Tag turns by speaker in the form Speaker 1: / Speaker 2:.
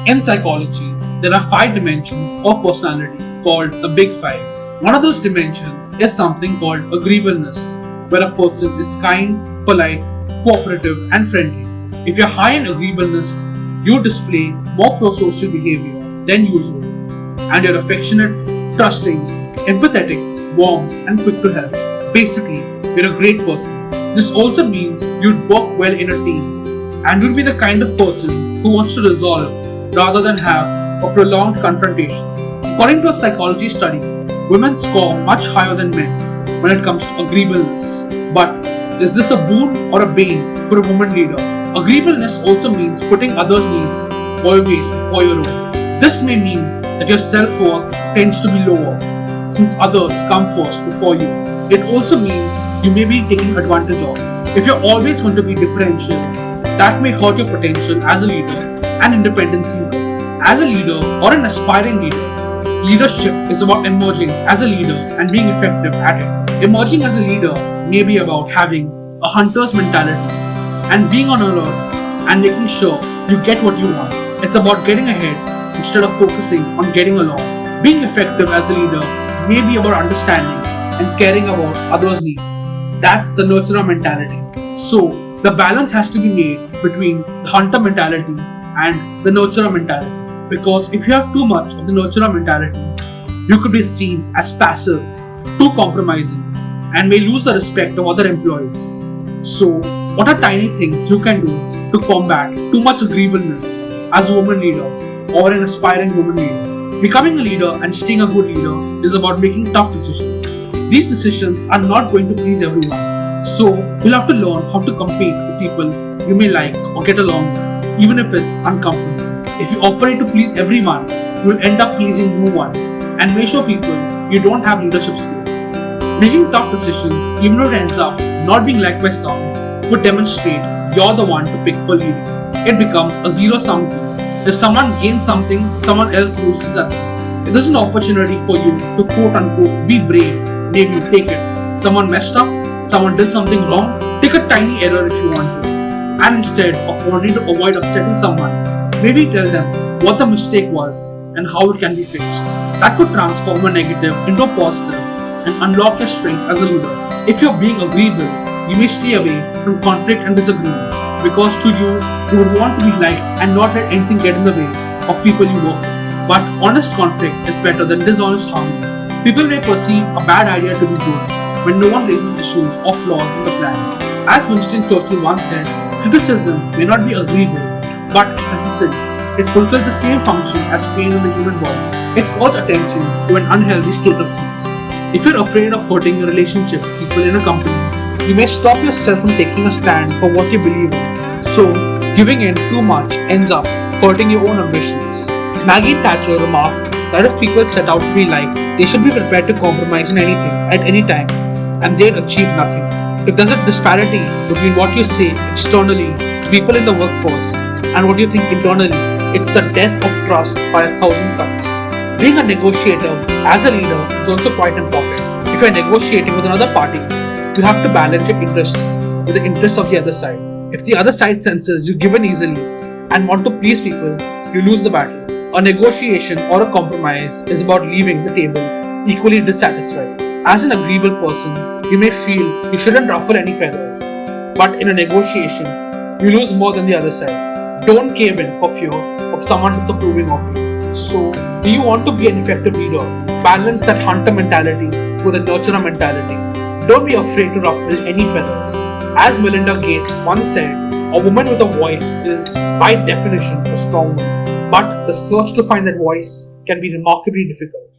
Speaker 1: In psychology, there are 5 dimensions of personality called the Big Five. One of those dimensions is something called agreeableness, where a person is kind, polite, cooperative, and friendly. If you're high in agreeableness, you display more prosocial behavior than usual, and you're affectionate, trusting, empathetic, warm, and quick to help. Basically, you're a great person. This also means you'd work well in a team, and you'd be the kind of person who wants to resolve rather than have a prolonged confrontation. According to a psychology study, women score much higher than men when it comes to agreeableness. But is this a boon or a bane for a woman leader? Agreeableness also means putting others' needs always before your own. This may mean that your self-worth tends to be lower since others come first before you. It also means you may be taken advantage of. If you're always going to be differential, that may hurt your potential as a leader and independent thinker. As a leader or an aspiring leader, leadership is about emerging as a leader and being effective at it. Emerging as a leader may be about having a hunter's mentality and being on alert and making sure you get what you want. It's about getting ahead instead of focusing on getting along. Being effective as a leader may be about understanding and caring about others' needs. That's the nurturer mentality. So, the balance has to be made between the hunter mentality and the nurturer mentality. Because if you have too much of the nurturer mentality, you could be seen as passive, too compromising, and may lose the respect of other employees. So, what are tiny things you can do to combat too much agreeableness as a woman leader or an aspiring woman leader? Becoming a leader and staying a good leader is about making tough decisions. These decisions are not going to please everyone. So, you'll have to learn how to compete with people you may like or get along with, even if it's uncomfortable. If you operate to please everyone, you'll end up pleasing no one and may show people you don't have leadership skills. Making tough decisions, even if it ends up not being liked by some, would demonstrate you're the one to pick for leading. It becomes a zero-sum game. If someone gains something, someone else loses that. If there's an opportunity for you to quote-unquote be brave, maybe you take it. Someone messed up, someone did something wrong, take a tiny error if you want to. And instead of wanting to avoid upsetting someone, maybe tell them what the mistake was and how it can be fixed. That could transform a negative into a positive and unlock your strength as a leader. If you're being agreeable, you may stay away from conflict and disagreement because to you would want to be liked and not let anything get in the way of people you work with. But honest conflict is better than dishonest harmony. People may perceive a bad idea to be good when no one raises issues or flaws in the plan. As Winston Churchill once said, criticism may not be agreeable, but it's necessary. It fulfills the same function as pain in the human body. It calls attention to an unhealthy state of things. If you're afraid of hurting your relationship with people in a company, you may stop yourself from taking a stand for what you believe in. So, giving in too much ends up hurting your own ambitions. Maggie Thatcher remarked that if people set out to be liked, they should be prepared to compromise in anything, at any time, and they'd achieve nothing. If there's a disparity between what you say externally to people in the workforce and what you think internally, it's the death of trust by 1,000 cuts. Being a negotiator as a leader is also quite important. If you're negotiating with another party, you have to balance your interests with the interests of the other side. If the other side senses you give in easily and want to please people, you lose the battle. A negotiation or a compromise is about leaving the table equally dissatisfied. As an agreeable person, you may feel you shouldn't ruffle any feathers, but in a negotiation, you lose more than the other side. Don't cave in for fear of someone disapproving of you. So, do you want to be an effective leader? Balance that hunter mentality with a nurturer mentality. Don't be afraid to ruffle any feathers. As Melinda Gates once said, a woman with a voice is, by definition, a strong woman. But the search to find that voice can be remarkably difficult.